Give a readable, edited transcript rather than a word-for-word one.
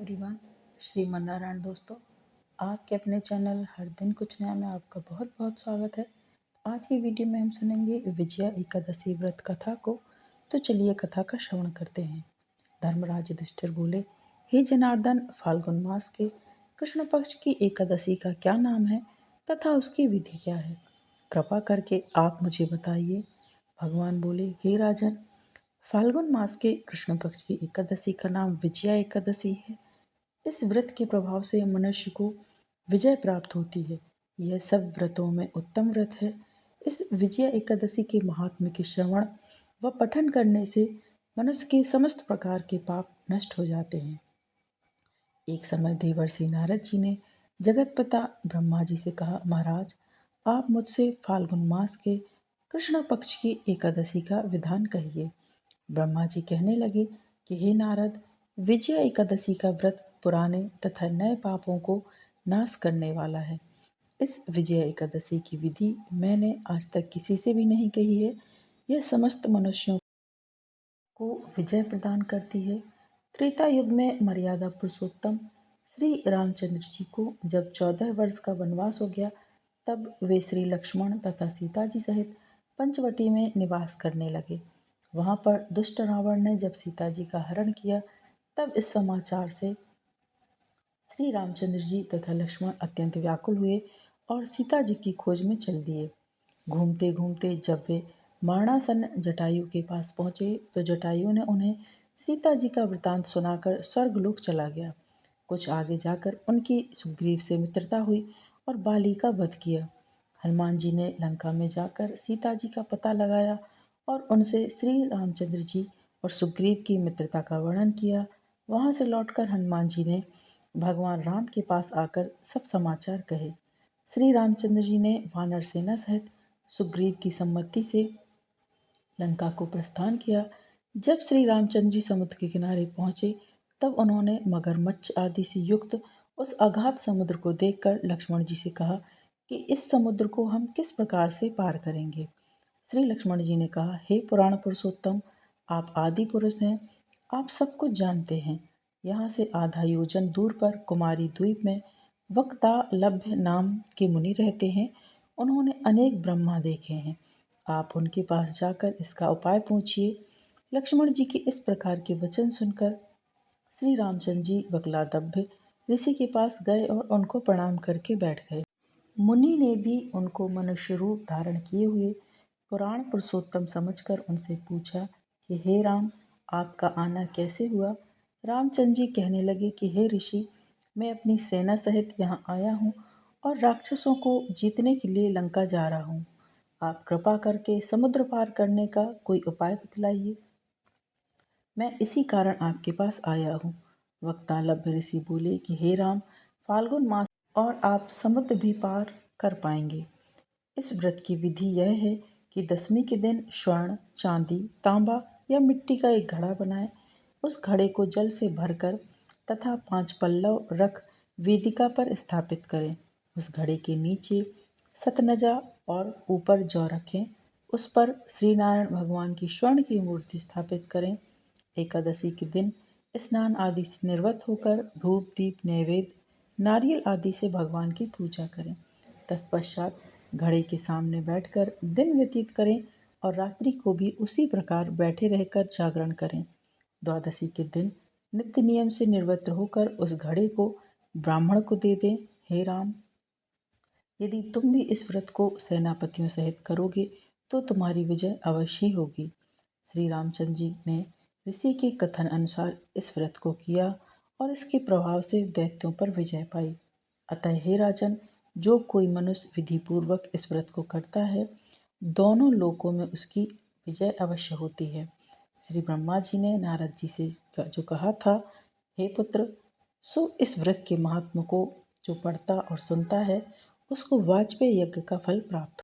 Everyone, Shriman Narayan दोस्तों। आपके अपने चैनल हर दिन कुछ नया में आपका बहुत बहुत स्वागत है। आज की वीडियो में हम सुनेंगे विजया एकादशी व्रत कथा को। तो चलिए कथा का श्रवण करते हैं। धर्मराज युधिष्ठिर बोले, हे जनार्दन, फाल्गुन मास के कृष्ण पक्ष की एकादशी का क्या नाम है तथा उसकी विधि क्या है? कृपा करके आप मुझे बताइए। भगवान बोले, हे राजन, फाल्गुन मास के कृष्ण पक्ष की एकादशी का नाम विजया एकादशी है। इस व्रत के प्रभाव से मनुष्य को विजय प्राप्त होती है। यह सब व्रतों में उत्तम व्रत है। इस विजया एकादशी के महात्म्य के श्रवण व पठन करने से मनुष्य के समस्त प्रकार के पाप नष्ट हो जाते हैं। एक समय देवर्षि नारद जी ने जगतपिता ब्रह्मा जी से कहा, महाराज, आप मुझसे फाल्गुन मास के कृष्ण पक्ष की एकादशी का विधान कहिए। ब्रह्मा जी कहने लगे कि हे नारद, विजया एकादशी का व्रत पुराने तथा नए पापों को नाश करने वाला है। इस विजया एकादशी की विधि मैंने आज तक किसी से भी नहीं कही है। यह समस्त मनुष्यों को विजय प्रदान करती है। त्रेता युग में मर्यादा पुरुषोत्तम श्री रामचंद्र जी को जब 14 वर्ष का वनवास हो गया, तब वे श्री लक्ष्मण तथा सीता जी सहित पंचवटी में निवास करने लगे। वहां पर दुष्ट रावण ने जब सीता जी का हरण किया, तब इस समाचार से श्री रामचंद्र जी तथा लक्ष्मण अत्यंत व्याकुल हुए और सीता जी की खोज में चल दिए। घूमते घूमते जब वे मरणासन जटायु के पास पहुंचे, तो जटायु ने उन्हें सीता जी का वृतांत सुनाकर स्वर्गलोक चला गया। कुछ आगे जाकर उनकी सुग्रीव से मित्रता हुई और बाली का वध किया। हनुमान जी ने लंका में जाकर सीता जी का पता लगाया और उनसे श्री रामचंद्र जी और सुग्रीव की मित्रता का वर्णन किया। वहां से लौटकर हनुमान जी ने भगवान राम के पास आकर सब समाचार कहे। श्री रामचंद्र जी ने वानर सेना सहित सुग्रीव की सम्मति से लंका को प्रस्थान किया। जब श्री रामचंद्र जी समुद्र के किनारे पहुंचे, तब उन्होंने मगरमच्छ आदि से युक्त उस अगाध समुद्र को देखकर लक्ष्मण जी से कहा कि इस समुद्र को हम किस प्रकार से पार करेंगे। श्री लक्ष्मण जी ने कहा, हे पुराण पुरुषोत्तम, आप आदि पुरुष हैं, आप सब कुछ जानते हैं। यहाँ से आधा योजन दूर पर कुमारी द्वीप में वक्तालभ्य नाम के मुनि रहते हैं। उन्होंने अनेक ब्रह्मा देखे हैं। आप उनके पास जाकर इसका उपाय पूछिए। लक्ष्मण जी के इस प्रकार के वचन सुनकर श्री रामचंद्र जी वक्लादभ्य ऋषि के पास गए और उनको प्रणाम करके बैठ गए। मुनि ने भी उनको मनुष्य रूप धारण किए हुए पुराण पुरुषोत्तम समझकर उनसे पूछा कि हे राम, आपका आना कैसे हुआ? रामचंद्र जी कहने लगे कि हे ऋषि, मैं अपनी सेना सहित यहाँ आया हूँ और राक्षसों को जीतने के लिए लंका जा रहा हूँ। आप कृपा करके समुद्र पार करने का कोई उपाय बतलाइए। मैं इसी कारण आपके पास आया हूँ। वक्तालभ्य ऋषि बोले कि हे राम, फाल्गुन मास और आप समुद्र भी पार कर पाएंगे। इस व्रत की विधि यह है कि दशमी के दिन स्वर्ण, चांदी, तांबा या मिट्टी का एक घड़ा बनाएं। उस घड़े को जल से भरकर तथा 5 पल्लव रख वेदिका पर स्थापित करें। उस घड़े के नीचे सतनजा और ऊपर जौ रखें। उस पर श्री नारायण भगवान की स्वर्ण की मूर्ति स्थापित करें। एकादशी के दिन स्नान आदि से निर्वृत्त होकर धूप दीप नैवेद्य नारियल आदि से भगवान की पूजा करें। तत्पश्चात घड़े के सामने बैठकर दिन व्यतीत करें और रात्रि को भी उसी प्रकार बैठे रहकर जागरण करें। द्वादशी के दिन नित्य नियम से निवृत्त होकर उस घड़े को ब्राह्मण को दे दें। हे राम, यदि तुम भी इस व्रत को सेनापतियों सहित करोगे तो तुम्हारी विजय अवश्य होगी। श्री रामचंद्र जी ने ऋषि के कथन अनुसार इस व्रत को किया और इसके प्रभाव से दैत्यों पर विजय पाई। अतः हे राजन, जो कोई मनुष्य विधि पूर्वक इस व्रत को करता है, दोनों लोकों में उसकी विजय अवश्य होती है। श्री ब्रह्मा जी ने नारद जी से जो कहा था, हे पुत्र, सो इस व्रत के महात्म को जो पढ़ता और सुनता है, उसको वाजपेयी यज्ञ का फल प्राप्त